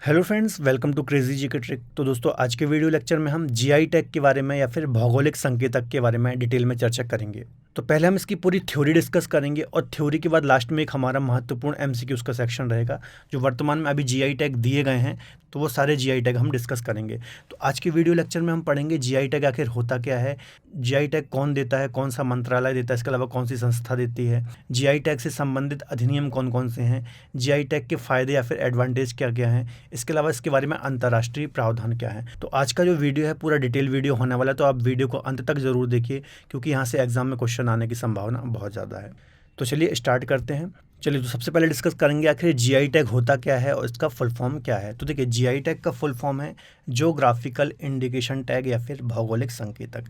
Hello friends, welcome to crazy G K trick. तो दोस्तों, आज के वीडियो लेक्चर में हम जीआई टैग के बारे में या फिर भौगोलिक संकेतक के बारे में डिटेल में चर्चा करेंगे। तो पहले हम इसकी पूरी थ्योरी डिस्कस करेंगे और थ्योरी के बाद लास्ट में एक हमारा महत्वपूर्ण एमसीक्यूज का सेक्शन रहेगा। जो वर्तमान में अभी जीआई टैग दिए गए हैं तो वो सारे जीआई टैग हम डिस्कस करेंगे। तो आज के वीडियो लेक्चर में हम पढ़ेंगे जीआई टैग आखिर होता क्या है, जीआई टैग कौन देता है, कौन सा मंत्रालय देता है, इसके अलावा कौन सी संस्था देती है, जीआई टैग से संबंधित अधिनियम कौन कौन से हैं, जीआई टैग के फ़ायदे या फिर एडवांटेज क्या क्या हैं, इसके अलावा इसके बारे में अंतर्राष्ट्रीय प्रावधान क्या है। तो आज का जो वीडियो है पूरा डिटेल वीडियो होने वाला है, तो आप वीडियो को अंत तक जरूर देखिए क्योंकि यहाँ से एग्जाम में क्वेश्चन आने की संभावना बहुत ज़्यादा है। तो चलिए स्टार्ट करते हैं। चलिए, तो सबसे पहले डिस्कस करेंगे आखिर जीआई टैग होता क्या है और इसका फुल फॉर्म क्या है। तो देखिए, जीआई टैग का फुल फॉर्म है ज्योग्राफिकल इंडिकेशन टैग या फिर भौगोलिक संकेतक।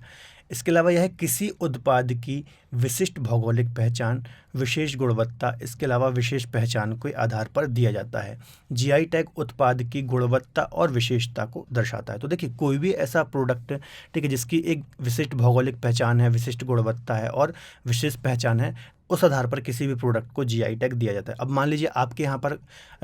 इसके अलावा यह किसी उत्पाद की विशिष्ट भौगोलिक पहचान, विशेष गुणवत्ता, इसके अलावा विशेष पहचान के आधार पर दिया जाता है। जीआई टैग उत्पाद की गुणवत्ता और विशेषता को दर्शाता है। तो देखिए, कोई भी ऐसा प्रोडक्ट, ठीक है, जिसकी एक विशिष्ट भौगोलिक पहचान है, विशिष्ट गुणवत्ता है और विशेष पहचान है, उस आधार पर किसी भी प्रोडक्ट को जीआई टैग दिया जाता है। अब मान लीजिए आपके यहाँ पर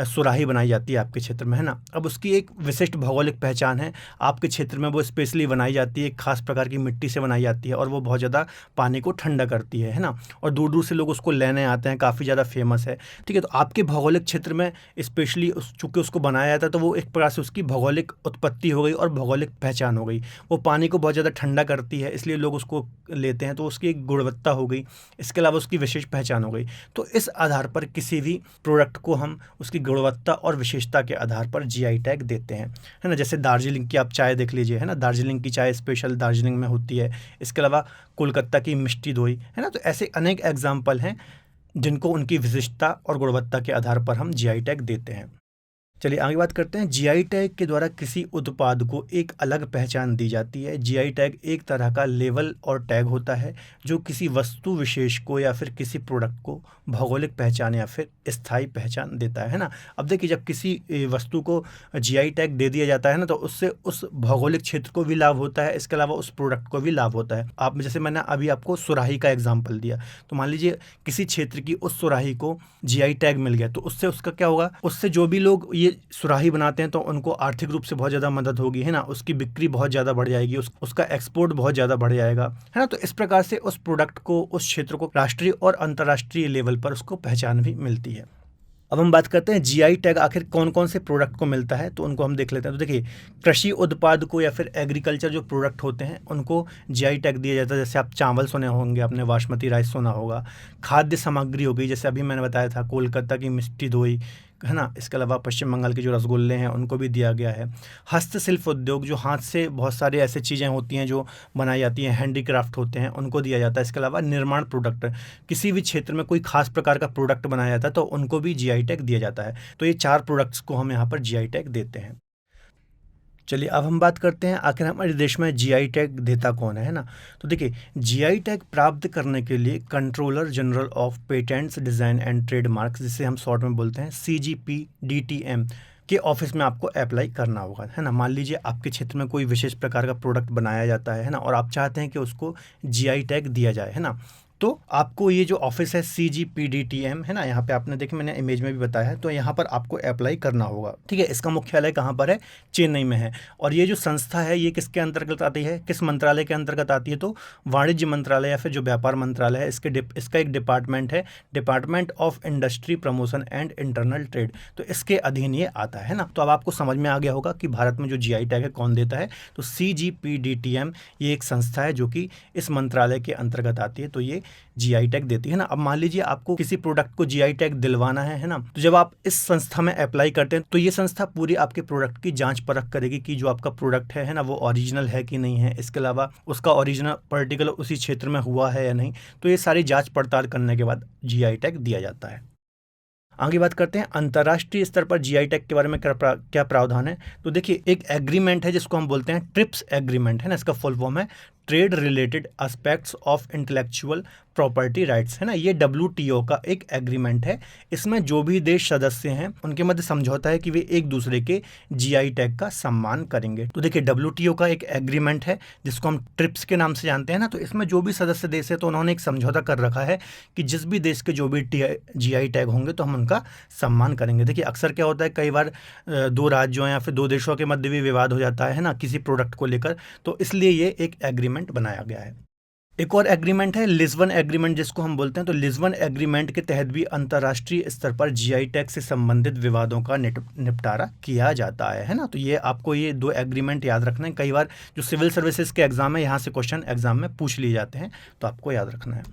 सुराही बनाई जाती है आपके क्षेत्र में, है ना। अब उसकी एक विशिष्ट भौगोलिक पहचान है, आपके क्षेत्र में वो स्पेशली बनाई जाती है, एक खास प्रकार की मिट्टी से बनाई जाती है और वो बहुत ज़्यादा पानी को ठंडा करती है ना। और दूर दूर से लोग उसको लेने आते हैं, काफ़ी ज़्यादा फेमस है, ठीक है। तो आपके भौगोलिक क्षेत्र में स्पेशली चूँकि उसको बनाया जाता है तो वो एक प्रकार से उसकी भौगोलिक उत्पत्ति हो गई और भौगोलिक पहचान हो गई। वो पानी को बहुत ज़्यादा ठंडा करती है, इसलिए लोग उसको लेते हैं, तो उसकी एक गुणवत्ता हो गई। इसके अलावा उसकी विशेष पहचान हो गई। तो इस आधार पर किसी भी प्रोडक्ट को हम उसकी गुणवत्ता और विशेषता के आधार पर जीआई टैग देते हैं, है ना। जैसे दार्जिलिंग की आप चाय देख लीजिए, है ना, दार्जिलिंग की चाय स्पेशल दार्जिलिंग में होती है। इसके अलावा कोलकाता की मिष्टी दोई, है ना। तो ऐसे अनेक एग्जाम्पल हैं जिनको उनकी विशिष्टता और गुणवत्ता के आधार पर हम जीआई टैग देते हैं। चलिए आगे बात करते हैं। जीआई टैग के द्वारा किसी उत्पाद को एक अलग पहचान दी जाती है। जीआई टैग एक तरह का लेवल और टैग होता है जो किसी वस्तु विशेष को या फिर किसी प्रोडक्ट को भौगोलिक पहचान या फिर स्थायी पहचान देता है ना। अब देखिए, जब किसी वस्तु को जीआई टैग दे दिया जाता है ना, तो उससे उस भौगोलिक क्षेत्र को भी लाभ होता है, इसके अलावा उस प्रोडक्ट को भी लाभ होता है। आप जैसे मैंने अभी आपको सुराही का एग्जाम्पल दिया, तो मान लीजिए किसी क्षेत्र की उस सुराही को जीआई टैग मिल गया, तो उससे उसका क्या होगा, उससे जो भी लोग ये सुराही बनाते हैं तो उनको आर्थिक रूप से बहुत ज़्यादा मदद होगी, है ना। उसकी बिक्री बहुत ज़्यादा बढ़ जाएगी, उसका एक्सपोर्ट बहुत ज़्यादा बढ़ जाएगा, है ना। तो इस प्रकार से उस प्रोडक्ट को, उस क्षेत्र को राष्ट्रीय और अंतर्राष्ट्रीय लेवल पर उसको पहचान भी मिलती है। अब हम बात करते हैं जीआई टैग आखिर कौन कौन से प्रोडक्ट को मिलता है, तो उनको हम देख लेते हैं। तो देखिए, कृषि उत्पाद को या फिर एग्रीकल्चर जो प्रोडक्ट होते हैं उनको जीआई टैग दिया जाता है। जैसे आप चावल सुने होंगे, आपने बासमती राइस सुना होगा। खाद्य सामग्री हो गई, जैसे अभी मैंने बताया था कोलकाता की मिष्टी दोई, है ना। इसके अलावा पश्चिम बंगाल के जो रसगुल्ले हैं उनको भी दिया गया है। हस्तशिल्प उद्योग, जो हाथ से बहुत सारी ऐसी चीज़ें होती हैं जो बनाई जाती हैं, हैंडीक्राफ्ट होते हैं, उनको दिया जाता है। इसके अलावा निर्माण प्रोडक्ट, किसी भी क्षेत्र में कोई खास प्रकार का प्रोडक्ट बनाया जाता है तो उनको भी जीआई टैग दिया जाता है। तो ये 4 प्रोडक्ट्स को हम यहाँ पर जीआई टैग देते हैं। चलिए अब हम बात करते हैं आखिर हमारे देश में जीआई टैग देता कौन है ना। तो देखिए, जीआई टैग प्राप्त करने के लिए controller general of patents, design and trademarks, जिसे हम शॉर्ट में बोलते हैं CGPDTM, के ऑफिस में आपको अप्लाई करना होगा, है ना। मान लीजिए आपके क्षेत्र में कोई विशेष प्रकार का प्रोडक्ट बनाया जाता है ना, और आप चाहते हैं कि उसको जीआई टैग दिया जाए, है ना। तो आपको ये जो ऑफिस है CGPDTM, है ना, यहाँ पे आपने देखिए मैंने इमेज में भी बताया है, तो यहाँ पर आपको अप्लाई करना होगा, ठीक है। इसका मुख्यालय कहाँ पर है, चेन्नई में है। और ये जो संस्था है ये किसके अंतर्गत आती है, किस मंत्रालय के अंतर्गत आती है, तो वाणिज्य मंत्रालय या फिर जो व्यापार मंत्रालय है इसका एक डिपार्टमेंट है, department of industry promotion and internal trade. तो इसके अधीन ये आता है ना। तो अब आपको समझ में आ गया होगा कि भारत में जो जीआई टैग है कौन देता है, तो CGPDTM ये एक संस्था है जो कि इस मंत्रालय के अंतर्गत आती है, तो ये जीआई टैग देती है ना। अब मान लीजिए आपको किसी प्रोडक्ट को जीआई टैग दिलवाना है ना, तो जब आप इस संस्था में अप्लाई करते हैं तो ये संस्था पूरी आपके प्रोडक्ट की जांच परख करेगी कि जो आपका प्रोडक्ट है ना, वो ओरिजिनल है कि नहीं है, इसके अलावा उसका ओरिजिनल पर्टिकुलर उसी क्षेत्र में हुआ है या नहीं। तो ये सारी जांच पड़ताल करने के बाद जीआई टैग दिया जाता है। आगे बात करते हैं अंतर्राष्ट्रीय स्तर पर जीआई टैग के बारे में क्या प्रावधान है। तो देखिए, एक एग्रीमेंट है जिसको हम बोलते हैं ट्रिप्स एग्रीमेंट, है ना। इसका फुल फॉर्म है trade related aspects of intellectual property rights, है ना। ये WTO का एक एग्रीमेंट है। इसमें जो भी देश सदस्य हैं उनके मध्य समझौता है कि वे एक दूसरे के GI टैग का सम्मान करेंगे। तो देखिए WTO का एक एग्रीमेंट है जिसको हम ट्रिप्स के नाम से जानते हैं ना। तो इसमें जो भी सदस्य देश है तो उन्होंने एक समझौता कर रखा है कि जिस भी देश के जो भी GI टैग होंगे तो हम उनका सम्मान करेंगे। देखिए अक्सर क्या होता है, कई बार दो राज्यों या फिर दो देशों के मध्य भी विवाद हो जाता है ना किसी प्रोडक्ट को लेकर, तो इसलिए ये एक एग्रीमेंट बनाया गया है। एक और एग्रीमेंट है लिस्बन एग्रीमेंट जिसको हम बोलते हैं। तो लिस्बन एग्रीमेंट के तहत भी अंतर्राष्ट्रीय स्तर पर GI टैग से संबंधित विवादों का निपटारा किया जाता है ना। तो ये आपको ये दो एग्रीमेंट याद रखना है। कई बार जो सिविल सर्विसेज के एग्जाम है यहाँ से क्वेश्चन एग्जाम में पूछ लिए जाते हैं, तो आपको याद रखना है।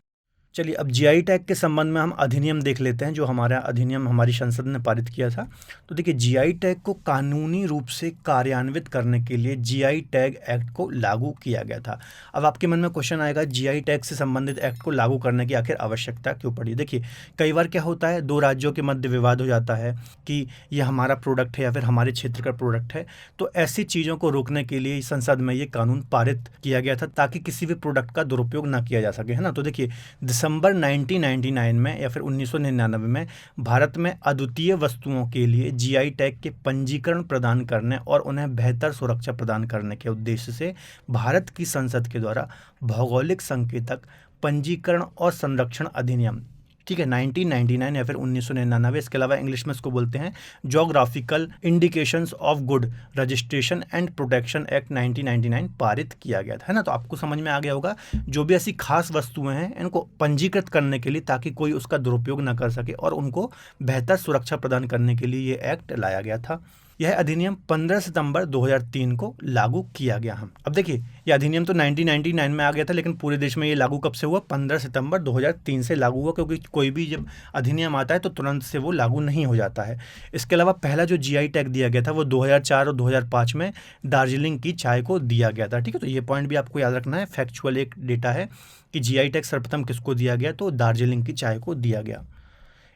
चलिए अब GI टैग के संबंध में हम अधिनियम देख लेते हैं जो हमारा अधिनियम हमारी संसद ने पारित किया था। तो देखिए GI टैग को कानूनी रूप से कार्यान्वित करने के लिए GI टैग एक्ट को लागू किया गया था। अब आपके मन में क्वेश्चन आएगा GI टैग से संबंधित एक्ट को लागू करने की आखिर आवश्यकता क्यों पड़ी। देखिए कई बार क्या होता है, दो राज्यों के मध्य विवाद हो जाता है कि ये हमारा प्रोडक्ट है या फिर हमारे क्षेत्र का प्रोडक्ट है। तो ऐसी चीज़ों को रोकने के लिए संसद में ये कानून पारित किया गया था ताकि किसी भी प्रोडक्ट का दुरुपयोग ना किया जा सके, है ना। तो देखिए दिसंबर 1999 में या फिर 1999 में भारत में अद्वितीय वस्तुओं के लिए GI टैग के पंजीकरण प्रदान करने और उन्हें बेहतर सुरक्षा प्रदान करने के उद्देश्य से भारत की संसद के द्वारा भौगोलिक संकेतक पंजीकरण और संरक्षण अधिनियम, ठीक है, 1999 या फिर 1999, इसके अलावा इंग्लिश में इसको बोलते हैं geographical indications of good registration and protection act 1999 पारित किया गया था, है ना। तो आपको समझ में आ गया होगा जो भी ऐसी खास वस्तुएं हैं इनको पंजीकृत करने के लिए ताकि कोई उसका दुरुपयोग न कर सके और उनको बेहतर सुरक्षा प्रदान करने के लिए ये एक्ट लाया गया था। यह अधिनियम 15 सितंबर 2003 को लागू किया गया। हम अब देखिए यह अधिनियम तो 1999 में आ गया था, लेकिन पूरे देश में ये लागू कब से हुआ, 15 सितंबर 2003 से लागू हुआ, क्योंकि कोई भी जब अधिनियम आता है तो तुरंत से वो लागू नहीं हो जाता है। इसके अलावा पहला जो GI टैग दिया गया था वो 2004 और 2005 में दार्जिलिंग की चाय को दिया गया था, ठीक है। तो ये पॉइंट भी आपको याद रखना है, फैक्चुअल एक डेटा है कि GI टैग सर्वप्रथम किसको दिया गया, तो दार्जिलिंग की चाय को दिया गया।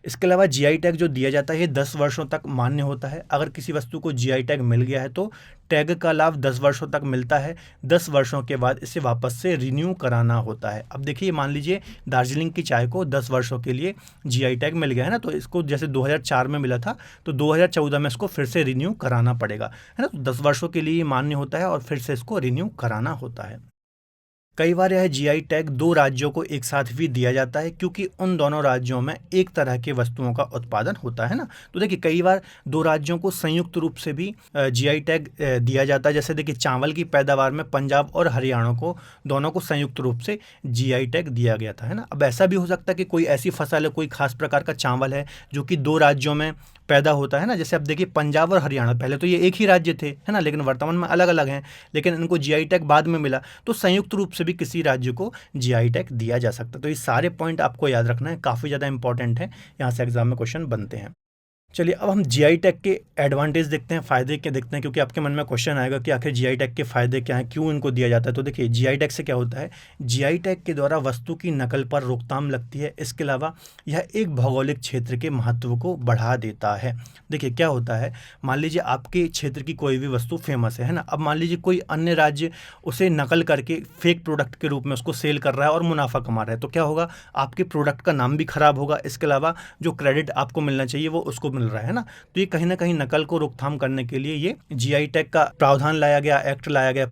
इसके अलावा GI टैग जो दिया जाता है ये 10 वर्षों तक मान्य होता है। अगर किसी वस्तु को GI टैग मिल गया है तो टैग का लाभ 10 वर्षों तक मिलता है। 10 वर्षों के बाद इसे वापस से रिन्यू कराना होता है। अब देखिए मान लीजिए दार्जिलिंग की चाय को 10 वर्षों के लिए GI टैग मिल गया है ना, तो इसको जैसे 2004 में मिला था तो 2014 में इसको फिर से रिन्यू कराना पड़ेगा, है ना। तो 10 वर्षों के लिए मान्य होता है और फिर से इसको रिन्यू कराना होता है। कई बार यह GI टैग दो राज्यों को एक साथ भी दिया जाता है क्योंकि उन दोनों राज्यों में एक तरह के वस्तुओं का उत्पादन होता है ना। तो देखिए कई बार दो राज्यों को संयुक्त रूप से भी GI टैग दिया जाता है। जैसे देखिए चावल की पैदावार में पंजाब और हरियाणा को दोनों को संयुक्त रूप से GI टैग दिया गया था, है ना। अब ऐसा भी हो सकता है कि कोई ऐसी फसल है, कोई खास प्रकार का चावल है जो कि दो राज्यों में पैदा होता है ना। जैसे अब देखिए पंजाब और हरियाणा पहले तो ये एक ही राज्य थे, है ना, लेकिन वर्तमान में अलग अलग हैं, लेकिन इनको GI टैग बाद में मिला, तो संयुक्त रूप से भी किसी राज्य को GI टैग दिया जा सकता है। तो ये सारे पॉइंट आपको याद रखना है, काफ़ी ज़्यादा इंपॉर्टेंट है, यहाँ से एग्जाम में क्वेश्चन बनते हैं। चलिए अब हम GI टैग के एडवांटेज देखते हैं, फ़ायदे क्या देखते हैं, क्योंकि आपके मन में क्वेश्चन आएगा कि आखिर GI टैग के फ़ायदे क्या हैं, क्यों इनको दिया जाता है। तो देखिए GI टैग से क्या होता है, GI टैग के द्वारा वस्तु की नकल पर रोकथाम लगती है। इसके अलावा यह एक भौगोलिक क्षेत्र के महत्व को बढ़ा देता है। देखिए क्या होता है, मान लीजिए आपके क्षेत्र की कोई भी वस्तु फेमस है ना। अब मान लीजिए कोई अन्य राज्य उसे नकल करके फेक प्रोडक्ट के रूप में उसको सेल कर रहा है और मुनाफा कमा रहा है, तो क्या होगा, आपके प्रोडक्ट का नाम भी खराब होगा। इसके अलावा जो क्रेडिट आपको मिलना चाहिए वो उसको मिल रहा है ना। तो ये कहीं ना कहीं नकल को रोकथाम करने के लिए ये GI टैग का प्रावधान लाया गया, एक्ट लाया गया।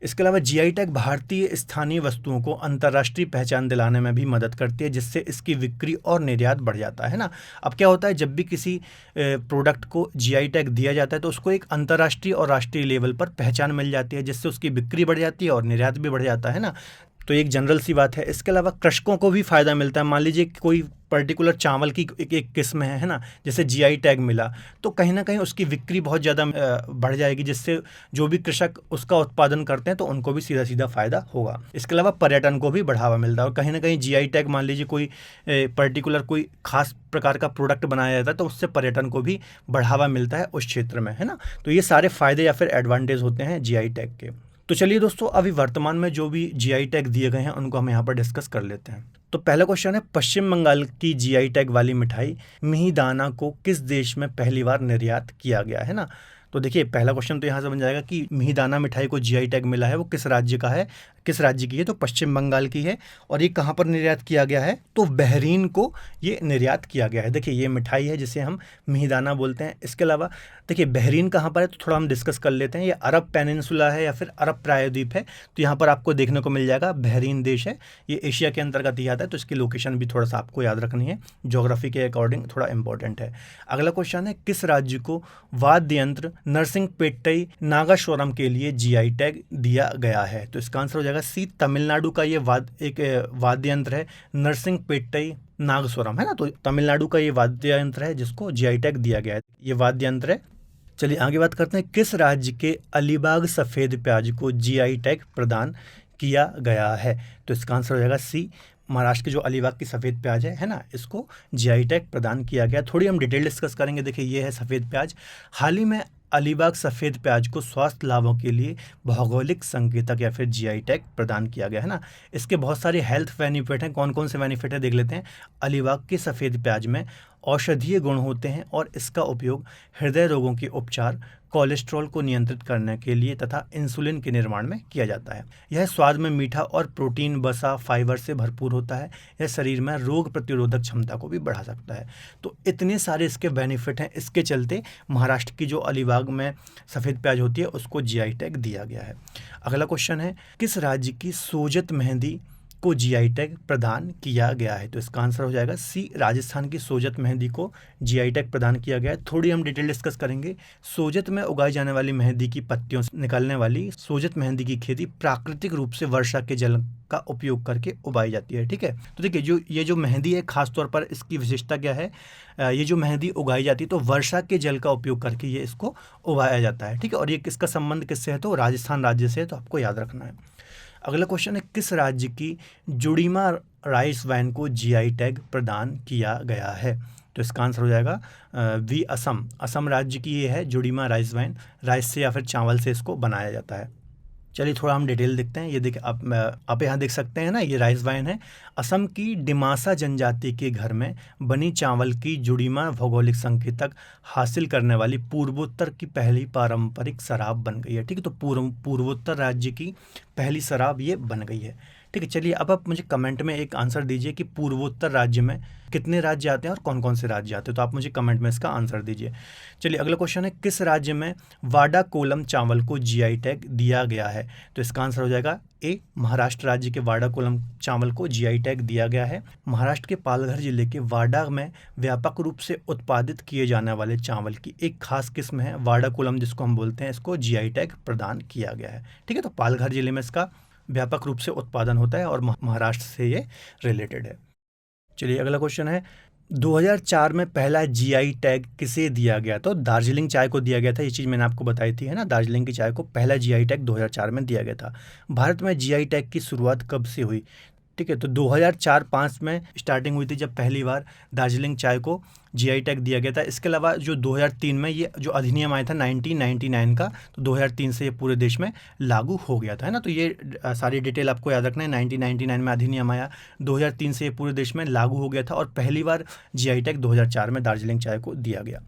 इसके अलावा GI टैग भारतीय स्थानीय वस्तुओं को अंतर्राष्ट्रीय पहचान दिलाने में भी मदद करती है, जिससे इसकी बिक्री और निर्यात बढ़ जाता है ना। अब क्या होता है, जब भी किसी प्रोडक्ट को GI टैग दिया जाता है तो उसको एक अंतर्राष्ट्रीय और राष्ट्रीय लेवल पर पहचान मिल जाती है, जिससे उसकी बिक्री बढ़ जाती है और निर्यात भी बढ़ जाता है ना। तो एक जनरल सी बात है। इसके अलावा कृषकों को भी फ़ायदा मिलता है। मान लीजिए कोई पर्टिकुलर चावल की एक किस्म है ना, जैसे GI टैग मिला तो कहीं ना कहीं उसकी बिक्री बहुत ज़्यादा बढ़ जाएगी, जिससे जो भी कृषक उसका उत्पादन करते हैं तो उनको भी सीधा सीधा फ़ायदा होगा। इसके अलावा पर्यटन को भी बढ़ावा मिलता है और कहीं ना कहीं GI टैग मान लीजिए कोई पर्टिकुलर कोई खास प्रकार का प्रोडक्ट बनाया जाता है तो उससे पर्यटन को भी बढ़ावा मिलता है उस क्षेत्र में, है ना। तो ये सारे फ़ायदे या फिर एडवांटेज होते हैं GI टैग के। तो चलिए दोस्तों, अभी वर्तमान में जो भी GI टैग दिए गए हैं उनको हम यहाँ पर डिस्कस कर लेते हैं। तो पहला क्वेश्चन है, पश्चिम बंगाल की GI टैग वाली मिठाई मिहिदाना को किस देश में पहली बार निर्यात किया गया, है ना। तो देखिए पहला क्वेश्चन तो यहाँ से बन जाएगा कि मिहिदाना मिठाई को GI टैग मिला है वो किस राज्य का है, किस राज्य की है, तो पश्चिम बंगाल की है। और ये कहाँ पर निर्यात किया गया है, तो बहरीन को ये निर्यात किया गया है। देखिए ये मिठाई है जिसे हम मिहिदाना बोलते हैं। इसके अलावा देखिए बहरीन कहाँ पर है, तो थोड़ा हम डिस्कस कर लेते हैं। ये अरब पेनिनसुला है या फिर अरब प्रायद्वीप है, तो यहाँ पर आपको देखने को मिल जाएगा बहरीन देश है। ये एशिया के अंतर्गत ही आता है, तो इसकी लोकेशन भी थोड़ा सा आपको याद रखनी है, ज्योग्राफी के अकॉर्डिंग थोड़ा इंपॉर्टेंट है। अगला क्वेश्चन है, किस राज्य को वाद्य यंत्र नरसिंहपेट्टई नागास्वरम के लिए जीआई टैग दिया गया है, तो इसका आंसर हो जाएगा सी, तमिलनाडु का ये एक वाद्य यंत्र है नरसिंहपेट्टई नागस्वरम, है ना। तो तमिलनाडु का ये वाद्य यंत्र है जिसको जीआई टैग दिया गया है, ये वाद्य यंत्र है। चलिए आगे बात करते हैं, किस राज्य के अलीबाग सफ़ेद प्याज को जीआई टैग प्रदान किया गया है, तो इसका आंसर हो जाएगा सी, महाराष्ट्र की जो अलीबाग की सफ़ेद प्याज है ना, इसको जीआई टैग प्रदान किया गया। थोड़ी हम डिटेल डिस्कस करेंगे। देखिए ये है सफ़ेद प्याज। हाल ही में अलीबाग सफ़ेद प्याज को स्वास्थ्य लाभों के लिए भौगोलिक संकेतक या फिर जीआई टैग प्रदान किया गया है ना। इसके बहुत सारे हेल्थ बेनिफिट हैं। कौन कौन से बेनिफिट है देख लेते हैं। अलीबाग के सफ़ेद प्याज में औषधीय गुण होते हैं और इसका उपयोग हृदय रोगों के उपचार, कोलेस्ट्रॉल को नियंत्रित करने के लिए तथा इंसुलिन के निर्माण में किया जाता है। यह स्वाद में मीठा और प्रोटीन, वसा, फाइबर से भरपूर होता है। यह शरीर में रोग प्रतिरोधक क्षमता को भी बढ़ा सकता है। तो इतने सारे इसके बेनिफिट हैं, इसके चलते महाराष्ट्र की जो अलीबाग में सफ़ेद प्याज होती है उसको जीआई टैग दिया गया है। अगला क्वेश्चन है, किस राज्य की सोजत मेहंदी को जीआई टैग प्रदान किया गया है, तो इसका आंसर हो जाएगा सी, राजस्थान की सोजत मेहंदी को जीआई टैग प्रदान किया गया है। थोड़ी हम डिटेल डिस्कस करेंगे। सोजत में उगाई जाने वाली मेहंदी की पत्तियों से निकलने वाली सोजत मेहंदी की खेती प्राकृतिक रूप से वर्षा के जल का उपयोग करके उगाई जाती है। ठीक है, तो देखिए ये जो मेहंदी है खासतौर पर इसकी विशेषता क्या है, ये जो मेहंदी उगाई जाती है तो वर्षा के जल का उपयोग करके ये इसको उगाया जाता है। ठीक है, और ये किसका संबंध किससे है, तो राजस्थान राज्य से है, तो आपको याद रखना है। अगला क्वेश्चन है, किस राज्य की जुड़ीमा राइस वाइन को जीआई टैग प्रदान किया गया है, तो इसका आंसर हो जाएगा वी, असम। असम राज्य की ये है जुड़ीमा राइस वाइन। राइस से या फिर चावल से इसको बनाया जाता है। चलिए थोड़ा हम डिटेल देखते हैं। ये देखिए आप यहाँ देख सकते हैं ना, ये राइस वाइन है। असम की डिमासा जनजाति के घर में बनी चावल की जुड़ीमा भौगोलिक संकेतक हासिल करने वाली पूर्वोत्तर की पहली पारंपरिक शराब बन गई है। ठीक है, तो पूर्वोत्तर राज्य की पहली शराब ये बन गई है। ठीक है, चलिए अब आप मुझे कमेंट में एक आंसर दीजिए कि पूर्वोत्तर राज्य में कितने राज्य आते हैं और कौन कौन से राज्य आते हैं, तो आप मुझे कमेंट में इसका आंसर दीजिए। चलिए अगला क्वेश्चन है, किस राज्य में वाडा कोलम चावल को जीआई टैग दिया गया है, तो इसका आंसर हो जाएगा ए, महाराष्ट्र राज्य के वाडा कोलम चावल को जीआई टैग दिया गया है। महाराष्ट्र के पालघर जिले के वाडा में व्यापक रूप से उत्पादित किए जाने वाले चावल की एक खास किस्म है वाडा कोलम, जिसको हम बोलते हैं, इसको जीआई टैग प्रदान किया गया है। ठीक है, तो पालघर जिले में इसका व्यापक रूप से उत्पादन होता है और महाराष्ट्र से ये रिलेटेड है। चलिए अगला क्वेश्चन है, 2004 में पहला जीआई टैग किसे दिया गया, तो दार्जिलिंग चाय को दिया गया था। ये चीज़ मैंने आपको बताई थी, है ना। दार्जिलिंग की चाय को पहला जीआई टैग 2004 में दिया गया था। भारत में जीआई टैग की शुरुआत कब से हुई, ठीक है, तो 2004-05 में स्टार्टिंग हुई थी जब पहली बार दार्जिलिंग चाय को जीआई टैग दिया गया था। इसके अलावा जो 2003 में ये जो अधिनियम आया था 1999 का, तो 2003 से ये पूरे देश में लागू हो गया था, है ना। तो ये सारी डिटेल आपको याद रखना है। 1999 में अधिनियम आया, 2003 से ये पूरे देश में लागू हो गया था और पहली बार जीआई टैग 2004 में दार्जिलिंग चाय को दिया गया।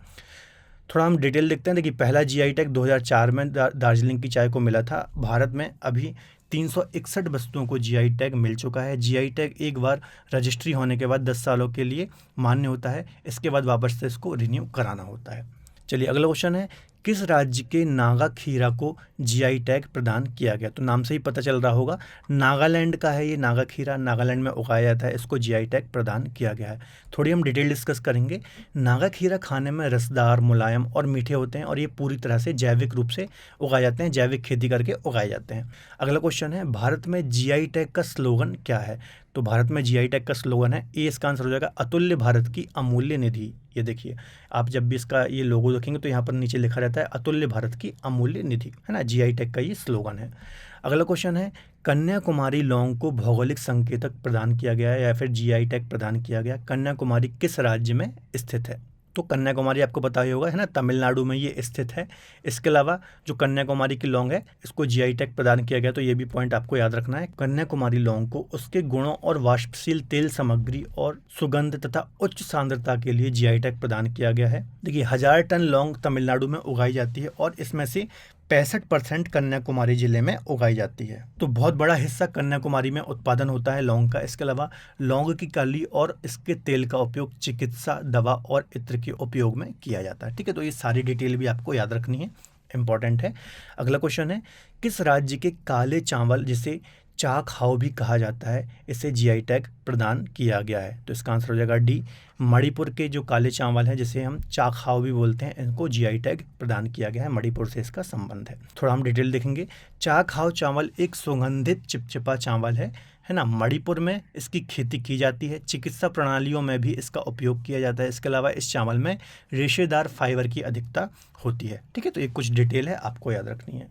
थोड़ा हम डिटेल देखते हैं। देखिए पहला जीआई टैग 2004 में दार्जिलिंग की चाय को मिला था। भारत में अभी 361 वस्तुओं को जीआई टैग मिल चुका है। जीआई टैग एक बार रजिस्ट्री होने के बाद 10 सालों के लिए मान्य होता है, इसके बाद वापस से इसको रिन्यू कराना होता है। चलिए अगला क्वेश्चन है, किस राज्य के नागा खीरा को जीआई टैग प्रदान किया गया, तो नाम से ही पता चल रहा होगा नागालैंड का है ये नागा खीरा, नागालैंड में उगाया जाता है, इसको जीआई टैग प्रदान किया गया है। थोड़ी हम डिटेल डिस्कस करेंगे। नागा खीरा खाने में रसदार, मुलायम और मीठे होते हैं और ये पूरी तरह से जैविक रूप से उगाए जाते हैं, जैविक खेती करके उगाए जाते हैं। अगला क्वेश्चन है, भारत में जीआई टैग का स्लोगन क्या है, तो भारत में जीआई टैग का स्लोगन है ए, इसका आंसर हो जाएगा अतुल्य भारत की अमूल्य निधि। ये देखिए आप जब भी इसका ये लोगो देखेंगे तो यहाँ पर नीचे लिखा रहता है अतुल्य भारत की अमूल्य निधि, है ना। जीआई टैग का ये स्लोगन है। अगला क्वेश्चन है, कन्याकुमारी लौंग को भौगोलिक संकेतक प्रदान किया गया है या फिर जीआई टैग प्रदान किया गया। कन्याकुमारी किस राज्य में स्थित है, तो कन्याकुमारी आपको पता ही होगा, है ना, तमिलनाडु में ये स्थित है। इसके अलावा जो कन्याकुमारी की लौंग है इसको जीआई टैग प्रदान किया गया, तो ये भी पॉइंट आपको याद रखना है। कन्याकुमारी लौंग को उसके गुणों और वाष्पशील तेल सामग्री और सुगंध तथा उच्च सांद्रता के लिए जीआई टैग प्रदान किया गया है। देखिए 1000 टन लौंग तमिलनाडु में उगाई जाती है और इसमें से 65% कन्याकुमारी जिले में उगाई जाती है। तो बहुत बड़ा हिस्सा कन्याकुमारी में उत्पादन होता है लौंग का। इसके अलावा लौंग की कली और इसके तेल का उपयोग चिकित्सा, दवा और इत्र के उपयोग में किया जाता है। ठीक है, तो ये सारी डिटेल भी आपको याद रखनी है, इंपॉर्टेंट है। अगला क्वेश्चन है, किस राज्य के काले चावल जिसे चाखाओ भी कहा जाता है, इसे जीआई टैग प्रदान किया गया है? तो इसका आंसर हो जाएगा डी, मणिपुर के जो काले चावल हैं जिसे हम चाखाओ भी बोलते हैं, इनको जीआई टैग प्रदान किया गया है। मणिपुर से इसका संबंध है। थोड़ा हम डिटेल देखेंगे। चाखाओ चावल एक सुगंधित चिपचिपा चावल है ना। मणिपुर में इसकी खेती की जाती है। चिकित्सा प्रणालियों में भी इसका उपयोग किया जाता है। इसके अलावा इस चावल में रेशेदार फाइबर की अधिकता होती है। ठीक है, तो ये कुछ डिटेल है, आपको याद रखनी है।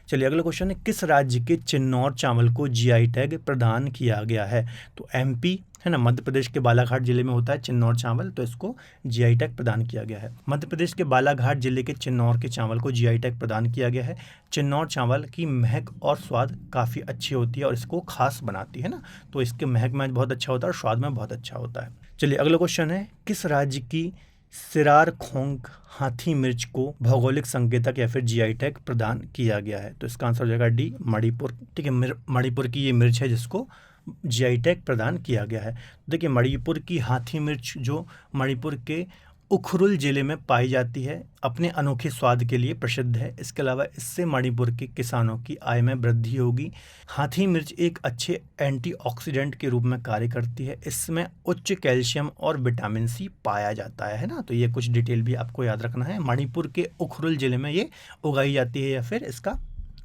चलिए अगला क्वेश्चन है, किस राज्य के चिन्नौर चावल को जीआई टैग प्रदान किया गया है? तो एमपी है ना, मध्य प्रदेश के बालाघाट जिले में होता है चिन्नौर चावल, तो इसको जीआई टैग प्रदान किया गया है। मध्य प्रदेश के बालाघाट जिले के चिन्नौर के चावल को जीआई टैग प्रदान किया गया है। चिन्नौर चावल की महक और स्वाद काफ़ी अच्छी होती है और इसको खास बनाती है ना, तो इसके महक में बहुत अच्छा होता है और स्वाद में बहुत अच्छा होता है। चलिए अगला क्वेश्चन है, किस राज्य की सिरार खोंक हाथी मिर्च को भौगोलिक संकेतक या फिर जीआई टैग प्रदान किया गया है? तो इसका आंसर हो जाएगा डी, मणिपुर। ठीक है, मणिपुर की ये मिर्च है जिसको जीआई टैग प्रदान किया गया है। देखिए, मणिपुर की हाथी मिर्च जो मणिपुर के उखरुल जिले में पाई जाती है, अपने अनोखे स्वाद के लिए प्रसिद्ध है। इसके अलावा इससे मणिपुर के किसानों की आय में वृद्धि होगी। हाथी मिर्च एक अच्छे एंटीऑक्सीडेंट के रूप में कार्य करती है। इसमें उच्च कैल्शियम और विटामिन सी पाया जाता है ना, तो ये कुछ डिटेल भी आपको याद रखना है। मणिपुर के उखरुल जिले में ये उगाई जाती है या फिर इसका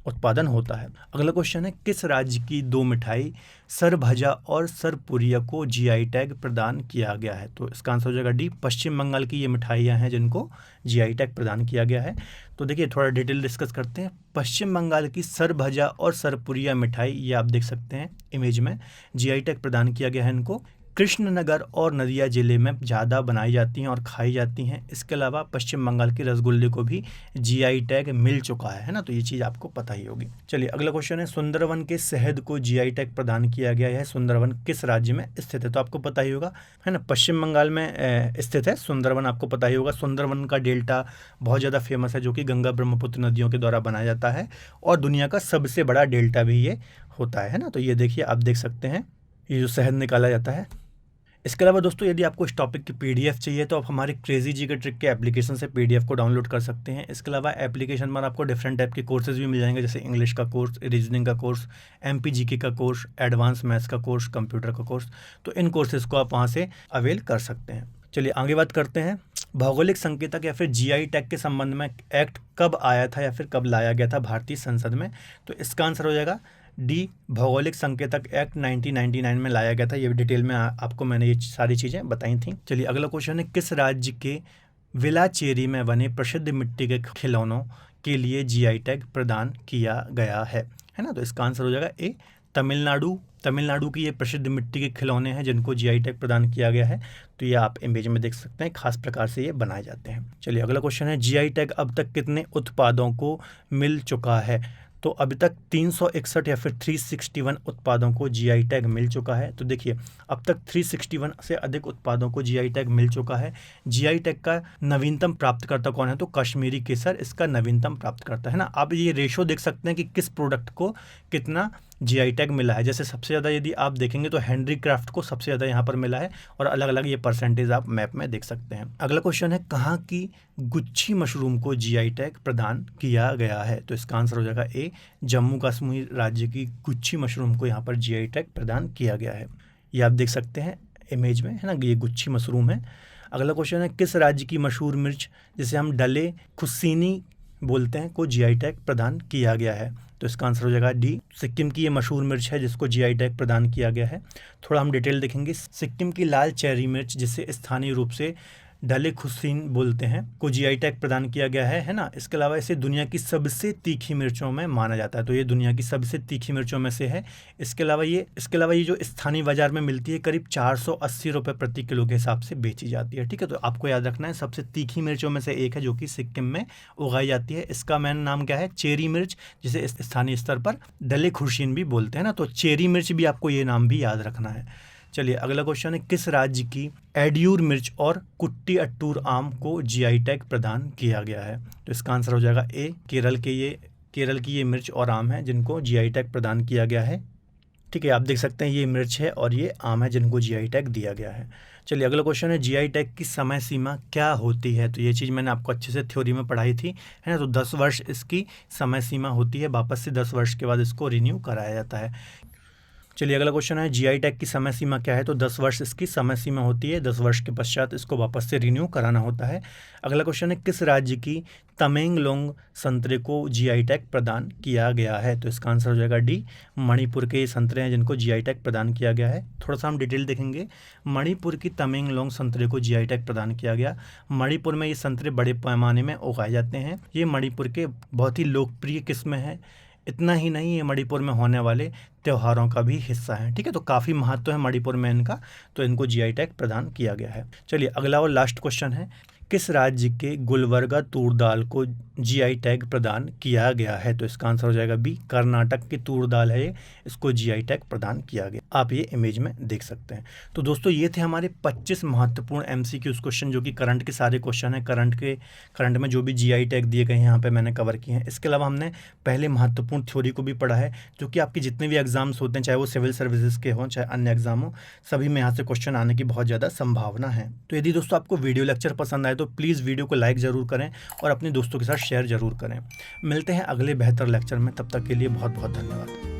उत्पादन होता है। अगला क्वेश्चन है, किस राज्य की दो मिठाई सरभजा और सरपुरिया को जीआई टैग प्रदान किया गया है? तो इसका आंसर हो जाएगा डी, पश्चिम बंगाल की ये मिठाइयाँ हैं जिनको जीआई टैग प्रदान किया गया है। तो देखिए थोड़ा डिटेल डिस्कस करते हैं। पश्चिम बंगाल की सरभजा और सरपुरिया मिठाई, ये आप देख सकते हैं इमेज में, जीआई टैग प्रदान किया गया है इनको। कृष्णनगर और नदिया जिले में ज़्यादा बनाई जाती हैं और खाई जाती हैं। इसके अलावा पश्चिम बंगाल के रसगुल्ले को भी जीआई टैग मिल चुका है ना, तो ये चीज़ आपको पता ही होगी। चलिए अगला क्वेश्चन है, सुंदरवन के शहद को जीआई टैग प्रदान किया गया है। सुंदरवन किस राज्य में स्थित है? तो आपको पता ही होगा, है ना, पश्चिम बंगाल में स्थित है सुंदरवन, आपको पता ही होगा। सुंदरवन का डेल्टा बहुत ज़्यादा फेमस है, जो कि गंगा ब्रह्मपुत्र नदियों के द्वारा बनाया जाता है और दुनिया का सबसे बड़ा डेल्टा भी ये होता है ना। तो ये देखिए, आप देख सकते हैं ये जो शहद निकाला जाता है। इसके अलावा दोस्तों, यदि आपको इस टॉपिक की पीडीएफ चाहिए तो आप हमारे क्रेजी जी के ट्रिक के एप्लीकेशन से पीडीएफ को डाउनलोड कर सकते हैं। इसके अलावा एप्लीकेशन पर आपको डिफरेंट टाइप के कोर्सेज भी मिल जाएंगे, जैसे इंग्लिश का कोर्स, रीजनिंग का कोर्स, एमपीजीके का कोर्स, एडवांस मैथ्स का कोर्स, कंप्यूटर का कोर्स। तो इन कोर्सेज को आप वहाँ से अवेल कर सकते हैं। चलिए आगे बात करते हैं, भौगोलिक संकेतक या फिर जीआई टैग के संबंध में एक्ट कब आया था या फिर कब लाया गया था भारतीय संसद में? तो इसका आंसर हो जाएगा डी, भौगोलिक संकेतक एक्ट 1999 में लाया गया था। ये डिटेल में आपको मैंने ये सारी चीज़ें बताई थी। चलिए अगला क्वेश्चन है, किस राज्य के वेलाचेरी में बने प्रसिद्ध मिट्टी के खिलौनों के लिए जीआई टैग प्रदान किया गया है ना? तो इसका आंसर हो जाएगा ए, तमिलनाडु। तमिलनाडु की ये प्रसिद्ध मिट्टी के खिलौने हैं जिनको जीआई टैग प्रदान किया गया है। तो ये आप इमेज में देख सकते हैं, खास प्रकार से ये बनाए जाते हैं। चलिए अगला क्वेश्चन है, जीआई टैग अब तक कितने उत्पादों को मिल चुका है? तो अभी तक 361 या फिर 361 उत्पादों को जीआई टैग मिल चुका है। तो देखिए, अब तक 361 से अधिक उत्पादों को जीआई टैग मिल चुका है। जीआई टैग का नवीनतम प्राप्तकर्ता कौन है? तो कश्मीरी केसर इसका नवीनतम प्राप्तकर्ता है ना। आप ये रेशो देख सकते हैं कि किस प्रोडक्ट को कितना जीआई टैग मिला है। जैसे सबसे ज़्यादा यदि आप देखेंगे तो हैंनरी क्राफ्ट को सबसे ज़्यादा यहाँ पर मिला है और अलग अलग ये परसेंटेज आप मैप में देख सकते हैं। अगला क्वेश्चन है, कहाँ की गुच्छी मशरूम को जीआई टैग प्रदान किया गया है? तो इसका आंसर हो जाएगा ए, जम्मू कश्मीर राज्य की गुच्छी मशरूम को यहाँ पर जीआई टैग प्रदान किया गया है। ये आप देख सकते हैं इमेज में, है ना, ये गुच्छी मशरूम है। अगला क्वेश्चन है, किस राज्य की मशहूर मिर्च जिसे हम डले खुस्सीनी बोलते हैं को जीआई टैग प्रदान किया गया है? तो इसका आंसर हो जाएगा डी, सिक्किम की ये मशहूर मिर्च है जिसको जीआई टैग प्रदान किया गया है। थोड़ा हम डिटेल देखेंगे। सिक्किम की लाल चेरी मिर्च, जिसे स्थानीय रूप से डले खुस्सीन बोलते हैं, को जीआई टैग प्रदान किया गया है ना। इसके अलावा इसे दुनिया की सबसे तीखी मिर्चों में माना जाता है, तो ये दुनिया की सबसे तीखी मिर्चों में से है। इसके अलावा ये जो स्थानीय बाजार में मिलती है, करीब 480 रुपये प्रति किलो के हिसाब से बेची जाती है। ठीक है, तो आपको याद रखना है, सबसे तीखी मिर्चों में से एक है जो कि सिक्किम में उगाई जाती है। इसका मेन नाम क्या है? चेरी मिर्च, जिसे स्थानीय स्तर पर डले खुर्शीन भी बोलते हैं ना। तो चेरी मिर्च भी आपको ये नाम भी याद रखना है। चलिए अगला क्वेश्चन है, किस राज्य की एडियूर मिर्च और कुट्टी अट्टूर आम को जीआई टैग प्रदान किया गया है? तो इसका आंसर हो जाएगा ए, केरल की ये मिर्च और आम है जिनको जीआई टैग प्रदान किया गया है। ठीक है, आप देख सकते हैं ये मिर्च है और ये आम है जिनको जीआई टैग दिया गया है। चलिए अगला क्वेश्चन है, जीआई टैग की समय सीमा क्या होती है? तो ये चीज़ मैंने आपको अच्छे से थ्योरी में पढ़ाई थी, है ना। तो 10 वर्ष इसकी समय सीमा होती है, वापस से 10 वर्ष के बाद इसको रिन्यू कराया जाता है। चलिए अगला क्वेश्चन है, जीआई टैग की समय सीमा क्या है? तो 10 वर्ष इसकी समय सीमा होती है, 10 वर्ष के पश्चात इसको वापस से रिन्यू कराना होता है। अगला क्वेश्चन है, किस राज्य की तमेंगलोंग संतरे को जीआई टैग प्रदान किया गया है? तो इसका आंसर हो जाएगा डी, मणिपुर के ये संतरे हैं जिनको जीआई टैग प्रदान किया गया है। थोड़ा सा हम डिटेल देखेंगे। मणिपुर की तमेंगलोंग संतरे को जीआई टैग प्रदान किया गया। मणिपुर में ये संतरे बड़े पैमाने में उगाए जाते हैं। ये मणिपुर के बहुत ही लोकप्रिय किस्म है। इतना ही नहीं, ये मणिपुर में होने वाले त्योहारों का भी हिस्सा है। ठीक है, तो काफ़ी महत्व है मणिपुर में इनका, तो इनको जीआई टैग प्रदान किया गया है। चलिए अगला और लास्ट क्वेश्चन है, किस राज्य के गुलबर्गा तूर दाल को जीआई टैग प्रदान किया गया है? तो इसका आंसर हो जाएगा बी, कर्नाटक की तूर दाल है ये, इसको जीआई टैग प्रदान किया गया। आप ये इमेज में देख सकते हैं। तो दोस्तों ये थे हमारे 25 महत्वपूर्ण एमसीक्यूज क्वेश्चन, जो कि करंट के सारे क्वेश्चन हैं। करंट में जो भी जीआई टैग दिए गए हैं यहाँ पे मैंने कवर किए हैं। इसके अलावा हमने पहले महत्वपूर्ण थ्योरी को भी पढ़ा है, जो कि आपके जितने भी एग्जाम्स होते हैं, चाहे वो सिविल सर्विसेज के हों चाहे अन्य एग्जाम हो, सभी में यहाँ से क्वेश्चन आने की बहुत ज़्यादा संभावना है। तो यदि दोस्तों आपको वीडियो लेक्चर पसंद आए तो प्लीज़ वीडियो को लाइक ज़रूर करें और अपने दोस्तों के साथ शेयर ज़रूर करें। मिलते हैं अगले बेहतर लेक्चर में, तब तक के लिए बहुत बहुत धन्यवाद।